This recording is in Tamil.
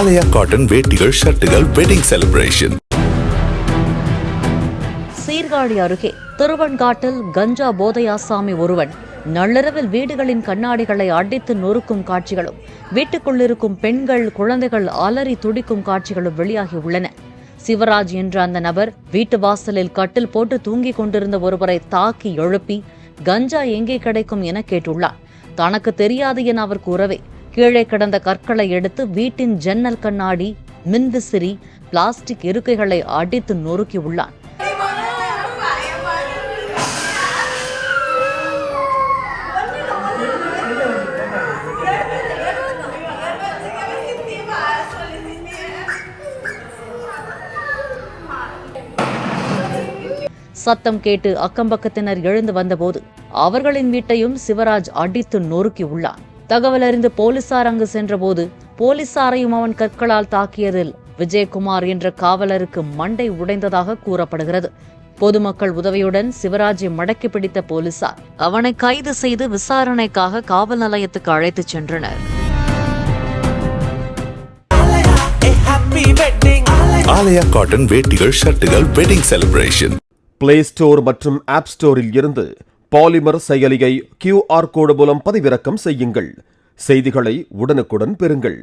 ஆலயா காட்டன் வேட்டிகள் ஷர்ட்டுகள் வெட்டிங் செலிப்ரேஷன். சீர்காழி அருகே திருவன்காட்டில் கஞ்சா போதையாசாமி ஒருவன் நள்ளிரவில் வீடுகளின் கண்ணாடிகளை அடித்து நொறுக்கும் காட்சிகளும் வீட்டுக்குள்ளிருக்கும் பெண்கள் குழந்தைகள் அலறி துடிக்கும் காட்சிகளும் வெளியாகியுள்ளன. சிவராஜ் என்ற அந்த நபர் வீட்டு வாசலில் கட்டில் போட்டு தூங்கிக் கொண்டிருந்த ஒருவரை தாக்கி எழுப்பி கஞ்சா எங்கே கிடைக்கும் என கேட்டுள்ளார். தனக்கு தெரியாது என அவர் கூறவே கீழே கிடந்த கற்களை எடுத்து வீட்டின் ஜன்னல் கண்ணாடி, மின்விசிறி, பிளாஸ்டிக் இருக்கைகளை அடித்து நொறுக்கியுள்ளார். சத்தம் கேட்டு அக்கம்பக்கத்தினர் எழுந்து வந்தபோது அவர்களின் வீட்டையும் சிவராஜ் அடித்து நொறுக்கியுள்ளார். தகவல் அறிந்து போலீசார் அங்கு சென்றபோது போலீசாரையும் அவன் கற்களால் தாக்கியதில் விஜயகுமார் என்ற காவலருக்கு மண்டை உடைந்ததாக கூறப்படுகிறது. பொதுமக்கள் உதவியுடன் சிவராஜை மடக்கி பிடித்த போலீசார் அவனை கைது செய்து விசாரணைக்காக காவல் நிலையத்துக்கு அழைத்துச் சென்றனர். ஆலயா காட்டன் வேட்டிகள் ஷர்ட்டுகள் வெட்டிங் செலிப்ரேஷன். பிளே ஸ்டோர் மற்றும் ஆப் ஸ்டோரில் இருந்து பாலிமர் செயலியை QR கோடு மூலம் பதிவிறக்கம் செய்யுங்கள். செய்திகளை உடனுக்குடன் பெறுங்கள்.